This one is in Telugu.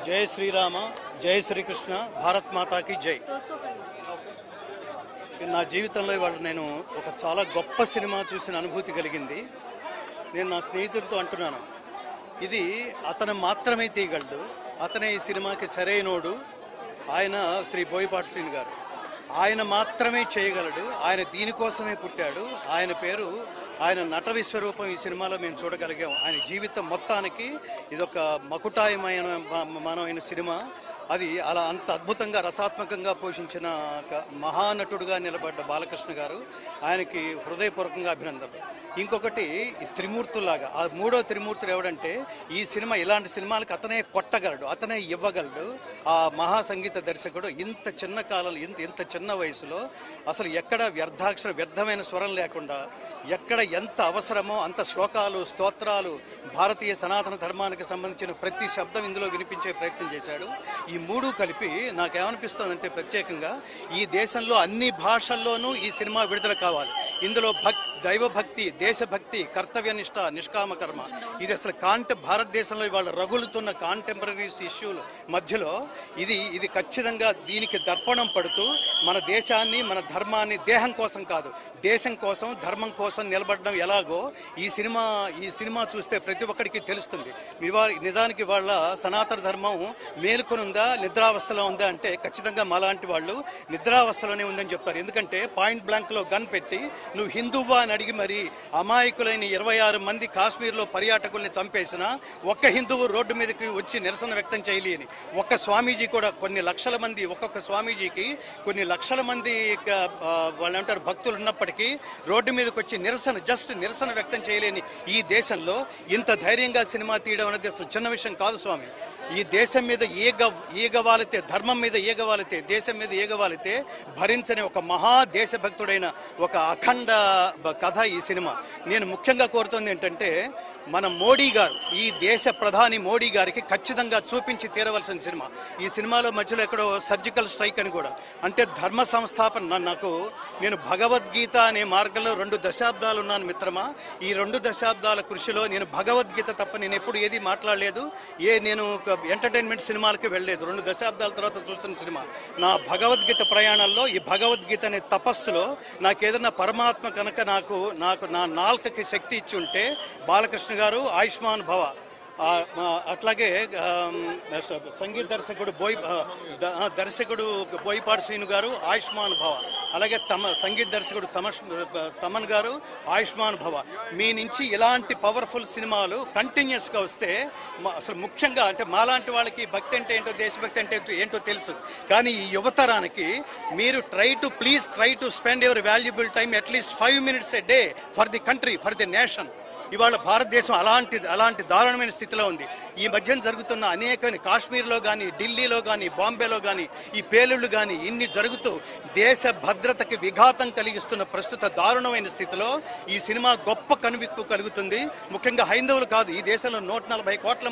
జై శ్రీరామ, జై శ్రీకృష్ణ, భారత్ మాతాకి జై. నా జీవితంలో ఇవాళ నేను ఒక చాలా గొప్ప సినిమా చూసిన అనుభూతి కలిగింది. నేను నా స్నేహితులతో అంటున్నాను, ఇది అతను మాత్రమే తీయగలడు, అతనే ఈ సినిమాకి సరైనోడు. ఆయన శ్రీ బోయపాటి శ్రీను గారు, ఆయన మాత్రమే చేయగలడు, ఆయన దీనికోసమే పుట్టాడు. ఆయన పేరు, ఆయన నట విశ్వరూపం ఈ సినిమాలో మేము చూడగలిగాం. ఆయన జీవితం మొత్తానికి ఇదొక మకుటాయమైన సినిమా. అది అలా అంత అద్భుతంగా రసాత్మకంగా పోషించిన మహానటుడుగా నిలబడ్డ బాలకృష్ణ గారు, ఆయనకి హృదయపూర్వకంగా అభినందనలు. ఇంకొకటి త్రిమూర్తులాగా, ఆ మూడో త్రిమూర్తులు ఎవడంటే, ఈ సినిమా ఇలాంటి సినిమాలకు అతనే కొట్టగలడు, అతనే ఇవ్వగలడు. ఆ మహాసంగీత దర్శకుడు ఇంత చిన్న కాలంలో, ఇంత చిన్న వయసులో అసలు ఎక్కడ వ్యర్థమైన స్వరం లేకుండా, ఎక్కడ ఎంత అవసరమో అంత శ్లోకాలు, స్తోత్రాలు, భారతీయ సనాతన ధర్మానికి సంబంధించిన ప్రతి శబ్దం ఇందులో వినిపించే ప్రయత్నం చేశాడు. ఈ మూడు కలిపి నాకేమనిపిస్తుందంటే, ప్రత్యేకంగా ఈ దేశంలో అన్ని భాషల్లోనూ ఈ సినిమా విడుదల కావాలి. ఇందులో దైవభక్తి, దేశభక్తి, కర్తవ్యనిష్ట, నిష్కామ కర్మ, ఇది అసలు భారతదేశంలో ఇవాళ రగులుతున్న కాంటెంపరీస్ ఇష్యూల మధ్యలో ఇది ఖచ్చితంగా దీనికి దర్పణం పడుతూ మన దేశాన్ని, మన ధర్మాన్ని, దేహం కోసం కాదు, దేశం కోసం, ధర్మం కోసం నిలబడడం ఎలాగో ఈ సినిమా చూస్తే ప్రతి ఒక్కడికి తెలుస్తుంది. నిజానికి వాళ్ళ సనాతన ధర్మం మేలుకొనుందా, నిద్రావస్థలో ఉందా అంటే ఖచ్చితంగా మాలాంటి వాళ్ళు నిద్రావస్థలోనే ఉందని చెప్తారు. ఎందుకంటే పాయింట్ బ్లాంక్ లో గన్ పెట్టి నువ్వు హిందువా అని అడిగి మరి అమాయకులైన 26 మంది కాశ్మీర్లో పర్యాటకుల్ని చంపేసిన ఒక్క హిందువు రోడ్డు మీదకి వచ్చి నిరసన వ్యక్తం చేయలేని ఒక్క స్వామీజీ కూడా, కొన్ని లక్షల మంది, ఒక్కొక్క స్వామీజీకి కొన్ని లక్షల మంది వాళ్ళంటారు భక్తులు ఉన్నప్పటికీ రోడ్డు మీదకి వచ్చి నిరసన వ్యక్తం చేయలేని ఈ దేశంలో ఇంత ధైర్యంగా సినిమా తీయడం అనేది అసలు చిన్న విషయం కాదు స్వామి. ఈ దేశం మీద ఈగవాలితే, ధర్మం మీద ఈగవాలితే, దేశం మీద ఈగవాలితే భరించని ఒక మహా దేశభక్తుడైన ఒక అఖండ కథ ఈ సినిమా. నేను ముఖ్యంగా కోరుతుంది ఏంటంటే, మన మోడీ గారు, ఈ దేశ ప్రధాని మోడీ గారికి ఖచ్చితంగా చూపించి తీరవలసిన సినిమా. ఈ సినిమాలో మధ్యలో ఎక్కడో సర్జికల్ స్ట్రైక్ అని కూడా, అంటే ధర్మ సంస్థాపన. నేను భగవద్గీత అనే మార్గంలో 2 దశాబ్దాలు ఉన్నాను మిత్రమా. ఈ 2 దశాబ్దాల కృషిలో నేను భగవద్గీత తప్ప నేను ఎప్పుడు ఏది మాట్లాడలేదు, నేను ఎంటర్టైన్మెంట్ సినిమాలకి వెళ్ళలేదు. 2 దశాబ్దాల తర్వాత చూస్తున్న సినిమా. నా భగవద్గీత ప్రయాణంలో, ఈ భగవద్గీత అనే తపస్సులో నాకు ఏదైనా పరమాత్మ కనుక నాకు నా నాల్కకి శక్తి ఇచ్చి ఉంటే, బాలకృష్ణ గారు ఆయుష్మాన్ భవ. అట్లాగే సంగీత దర్శకుడు బోయపాటి శ్రీను గారు ఆయుష్మాన్ భవ. అలాగే సంగీత దర్శకుడు తమన్ గారు ఆయుష్మాన్ భవ. మీ నుంచి ఇలాంటి పవర్ఫుల్ సినిమాలు కంటిన్యూస్గా వస్తే, అసలు ముఖ్యంగా అంటే మాలాంటి వాళ్ళకి భక్తి అంటే ఏంటో, దేశభక్తి అంటే ఏంటో తెలుసు. కానీ ఈ యువతరానికి మీరు please try to spend your valuable time at least 5 minutes a day for the country, for the nation. ఇవాళ భారతదేశం అలాంటి దారుణమైన స్థితిలో ఉంది. ఈ మధ్యన జరుగుతున్న అనేక కాశ్మీర్లో కానీ, ఢిల్లీలో కానీ, బాంబేలో కానీ ఈ పేలుళ్లు కానీ ఇన్ని జరుగుతూ దేశ భద్రతకి విఘాతం కలిగిస్తున్న ప్రస్తుత దారుణమైన స్థితిలో ఈ సినిమా గొప్ప కనువిప్పు కలుగుతుంది. ముఖ్యంగా హైందవులు కాదు, ఈ దేశంలో 140 కోట్ల